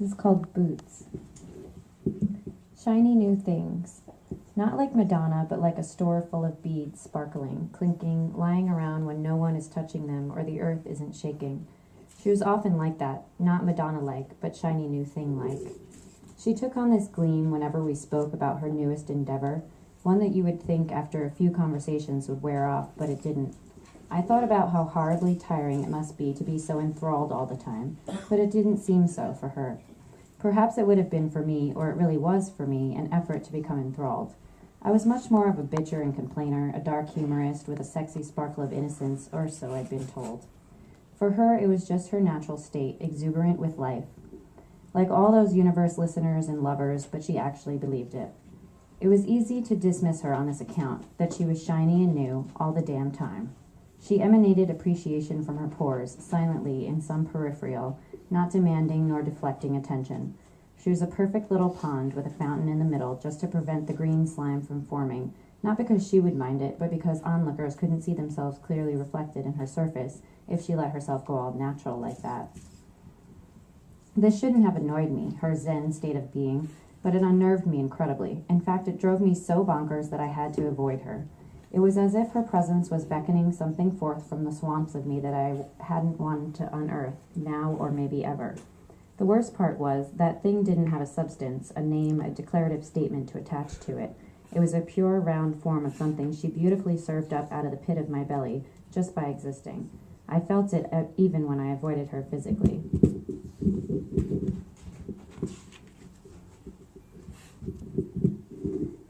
is called Boots. Shiny new things. Not like Madonna, but like a store full of beads, sparkling, clinking, lying around when no one is touching them or the earth isn't shaking. She was often like that, not Madonna-like, but shiny new thing-like. She took on this gleam whenever we spoke about her newest endeavor, one that you would think after a few conversations would wear off, but it didn't. I thought about how horribly tiring it must be to be so enthralled all the time, but it didn't seem so for her. Perhaps it would have been for me, or it really was for me, an effort to become enthralled. I was much more of a bitcher and complainer, a dark humorist with a sexy sparkle of innocence, or so I'd been told. For her, it was just her natural state, exuberant with life. Like all those universe listeners and lovers, but she actually believed it. It was easy to dismiss her on this account, that she was shiny and new all the damn time. She emanated appreciation from her pores, silently in some peripheral, not demanding nor deflecting attention. She was a perfect little pond with a fountain in the middle just to prevent the green slime from forming, not because she would mind it, but because onlookers couldn't see themselves clearly reflected in her surface if she let herself go all natural like that. This shouldn't have annoyed me, her zen state of being, but it unnerved me incredibly. In fact, it drove me so bonkers that I had to avoid her. It was as if her presence was beckoning something forth from the swamps of me that I hadn't wanted to unearth, now or maybe ever. The worst part was, that thing didn't have a substance, a name, a declarative statement to attach to it. It was a pure, round form of something she beautifully served up out of the pit of my belly, just by existing. I felt it even when I avoided her physically.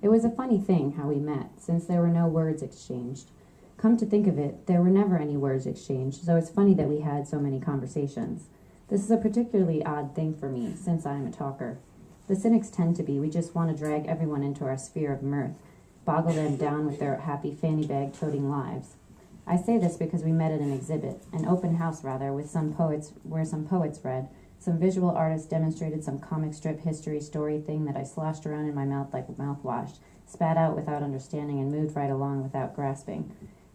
It was a funny thing how we met, since there were no words exchanged. Come to think of it, there were never any words exchanged, so it's funny that we had so many conversations. This is a particularly odd thing for me, since I am a talker. The cynics tend to be. We just want to drag everyone into our sphere of mirth, boggle them down with their happy fanny bag toting lives. I say this because we met at an exhibit, an open house rather, with some poets read. Some visual artists demonstrated some comic strip history story thing that I sloshed around in my mouth like mouthwash, spat out without understanding, and moved right along without grasping.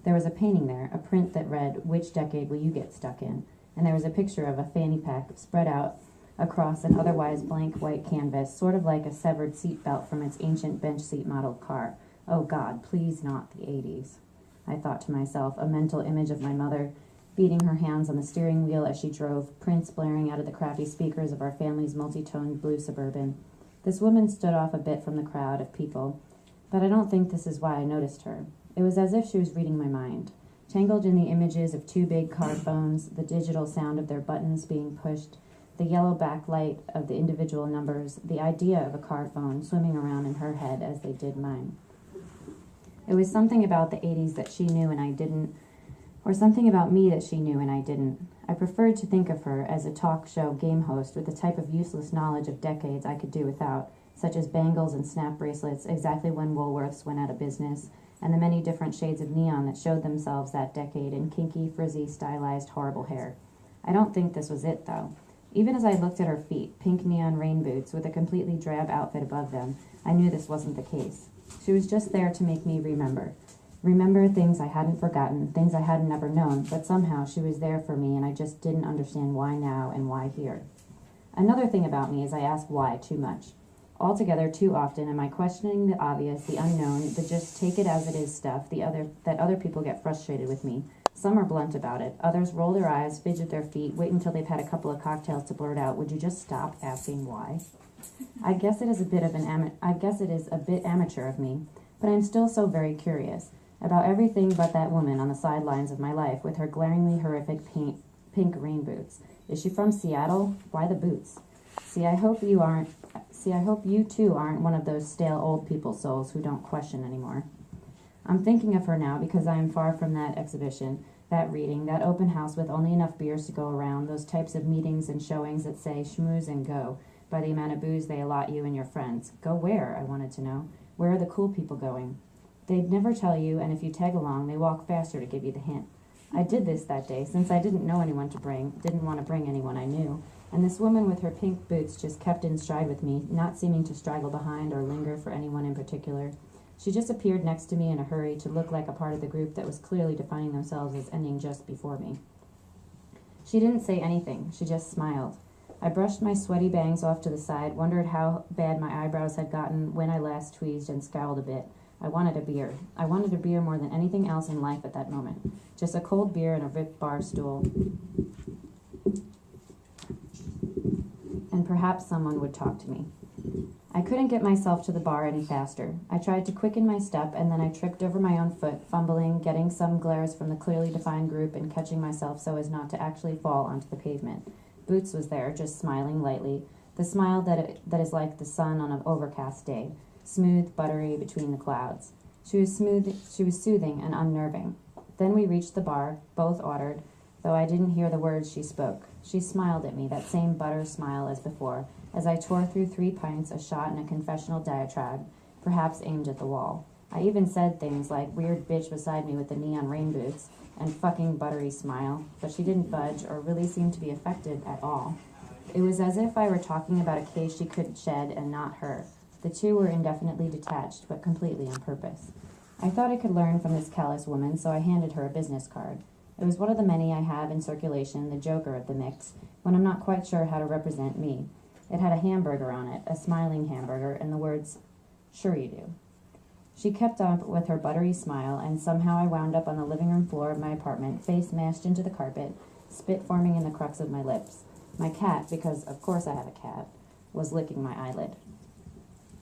There was a painting there, a print that read, "Which decade will you get stuck in?" And there was a picture of a fanny pack spread out across an otherwise blank white canvas, sort of like a severed seat belt from its ancient bench seat modeled car. Oh God, please not the 80s. I thought to myself, a mental image of my mother, beating her hands on the steering wheel as she drove, Prince blaring out of the crappy speakers of our family's multi-toned blue Suburban. This woman stood off a bit from the crowd of people, but I don't think this is why I noticed her. It was as if she was reading my mind. Tangled in the images of two big car phones, the digital sound of their buttons being pushed, the yellow backlight of the individual numbers, the idea of a car phone swimming around in her head as they did mine. It was something about the 80s that she knew and I didn't, or something about me that she knew and I didn't. I preferred to think of her as a talk show game host with the type of useless knowledge of decades I could do without, such as bangles and snap bracelets, exactly when Woolworths went out of business, and the many different shades of neon that showed themselves that decade in kinky, frizzy, stylized, horrible hair. I don't think this was it, though. Even as I looked at her feet, pink neon rain boots with a completely drab outfit above them, I knew this wasn't the case. She was just there to make me remember. Remember things I hadn't forgotten, things I hadn't ever known, but somehow she was there for me and I just didn't understand why now and why here. Another thing about me is I ask why too much. Altogether too often am I questioning the obvious, the unknown, the just take it as it is stuff, that other people get frustrated with me. Some are blunt about it. Others roll their eyes, fidget their feet, wait until they've had a couple of cocktails to blurt out, "Would you just stop asking why?" I guess it is a bit amateur of me, but I'm still so very curious about everything but that woman on the sidelines of my life with her glaringly horrific pink rain boots. Is she from Seattle? Why the boots? I hope you too aren't one of those stale old people souls who don't question anymore. I'm thinking of her now because I am far from that exhibition, that reading, that open house with only enough beers to go around, those types of meetings and showings that say schmooze and go by the amount of booze they allot you and your friends. Go where, I wanted to know. Where are the cool people going? They'd never tell you, and if you tag along, they walk faster to give you the hint. I did this that day, since I didn't know anyone to bring, didn't want to bring anyone I knew, and this woman with her pink boots just kept in stride with me, not seeming to straggle behind or linger for anyone in particular. She just appeared next to me in a hurry to look like a part of the group that was clearly defining themselves as ending just before me. She didn't say anything, she just smiled. I brushed my sweaty bangs off to the side, wondered how bad my eyebrows had gotten when I last tweezed, and scowled a bit. I wanted a beer. I wanted a beer more than anything else in life at that moment. Just a cold beer and a ripped bar stool. And perhaps someone would talk to me. I couldn't get myself to the bar any faster. I tried to quicken my step, and then I tripped over my own foot, fumbling, getting some glares from the clearly defined group, and catching myself so as not to actually fall onto the pavement. Boots was there, just smiling lightly, the smile that is like the sun on an overcast day, smooth, buttery between the clouds. She was soothing and unnerving. Then we reached the bar, both ordered, though I didn't hear the words she spoke. She smiled at me, that same butter smile as before, as I tore through 3 pints, a shot, and a confessional diatribe, perhaps aimed at the wall. I even said things like weird bitch beside me with the neon rain boots and fucking buttery smile, but she didn't budge or really seem to be affected at all. It was as if I were talking about a case she could shed and not her. The two were indefinitely detached, but completely on purpose. I thought I could learn from this callous woman, so I handed her a business card. It was one of the many I have in circulation, the joker of the mix, when I'm not quite sure how to represent me. It had a hamburger on it, a smiling hamburger, and the words, "Sure you do." She kept up with her buttery smile, and somehow I wound up on the living room floor of my apartment, face mashed into the carpet, spit forming in the crux of my lips. My cat, because of course I have a cat, was licking my eyelid.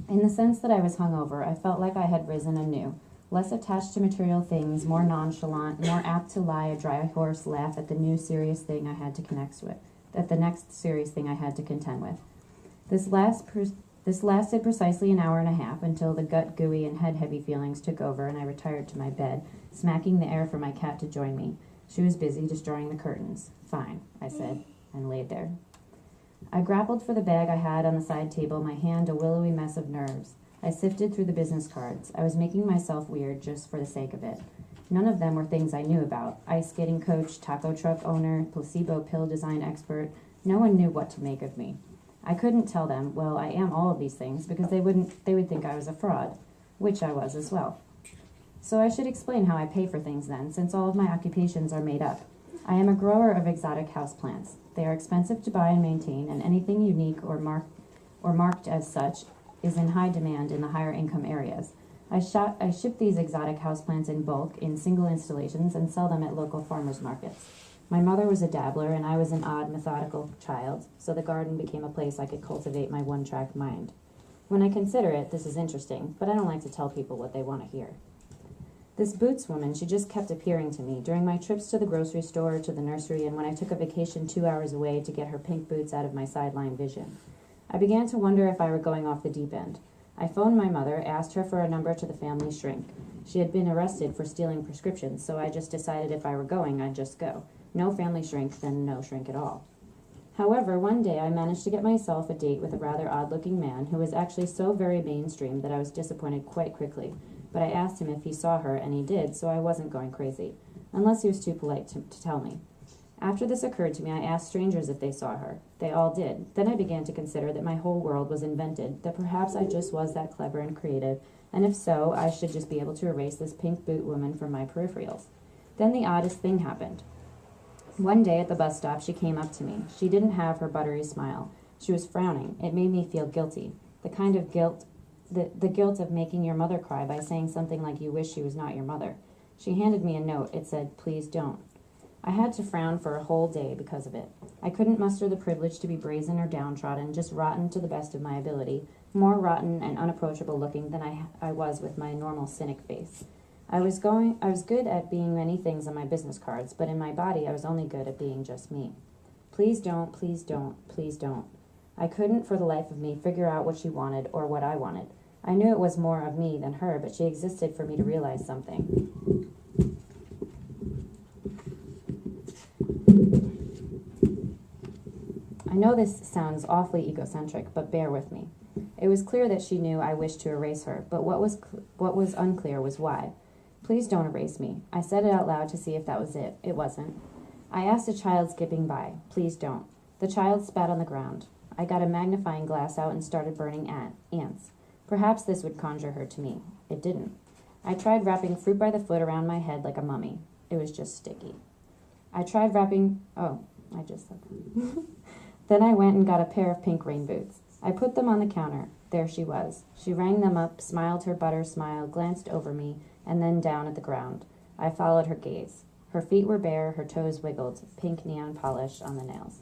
In the sense that I was hungover, I felt like I had risen anew, less attached to material things, more nonchalant, more apt to lie a dry horse laugh at the new serious thing I had to connect with, at the next serious thing I had to contend with. This lasted precisely an hour and a half until the gut gooey and head heavy feelings took over and I retired to my bed, smacking the air for my cat to join me. She was busy just drawing the curtains. "Fine," I said, and laid there. I grappled for the bag I had on the side table, my hand a willowy mess of nerves. I sifted through the business cards. I was making myself weird just for the sake of it. None of them were things I knew about. Ice skating coach, taco truck owner, placebo pill design expert. No one knew what to make of me. I couldn't tell them, well, I am all of these things, because they would think I was a fraud, which I was as well. So I should explain how I pay for things then, since all of my occupations are made up. I am a grower of exotic houseplants. They are expensive to buy and maintain, and anything unique or marked as such is in high demand in the higher income areas. I ship these exotic houseplants in bulk, in single installations, and sell them at local farmers markets. My mother was a dabbler, and I was an odd, methodical child, so the garden became a place I could cultivate my one-track mind. When I consider it, this is interesting, but I don't like to tell people what they want to hear. This Boots woman, she just kept appearing to me during my trips to the grocery store, to the nursery, and when I took a vacation 2 hours away to get her pink boots out of my sideline vision. I began to wonder if I were going off the deep end. I phoned my mother, asked her for a number to the family shrink. She had been arrested for stealing prescriptions, so I just decided if I were going, I'd just go. No family shrink, then no shrink at all. However, one day I managed to get myself a date with a rather odd-looking man who was actually so very mainstream that I was disappointed quite quickly. But I asked him if he saw her, and he did, so I wasn't going crazy, unless he was too polite to tell me. After this occurred to me, I asked strangers if they saw her. They all did. Then I began to consider that my whole world was invented, that perhaps I just was that clever and creative, and if so, I should just be able to erase this pink boot woman from my peripherals. Then the oddest thing happened. One day at the bus stop, she came up to me. She didn't have her buttery smile. She was frowning. It made me feel guilty. The kind of guilt, the guilt of making your mother cry by saying something like you wish she was not your mother. She handed me a note. It said, "Please don't." I had to frown for a whole day because of it. I couldn't muster the privilege to be brazen or downtrodden, just rotten to the best of my ability, more rotten and unapproachable looking than I was with my normal cynic face. I was good at being many things on my business cards, but in my body I was only good at being just me. Please don't, please don't, please don't. I couldn't for the life of me figure out what she wanted or what I wanted. I knew it was more of me than her, but she existed for me to realize something. I know this sounds awfully egocentric, but bear with me. It was clear that she knew I wished to erase her, but what was unclear was why. "Please don't erase me." I said it out loud to see if that was it. It wasn't. I asked a child skipping by, "Please don't." The child spat on the ground. I got a magnifying glass out and started burning ants. Perhaps this would conjure her to me. It didn't. I tried wrapping fruit by the foot around my head like a mummy. It was just sticky. I tried wrapping... Oh, I just said that. Then I went and got a pair of pink rain boots. I put them on the counter. There she was. She rang them up, smiled her butter smile, glanced over me, and then down at the ground. I followed her gaze. Her feet were bare, her toes wiggled, pink neon polish on the nails.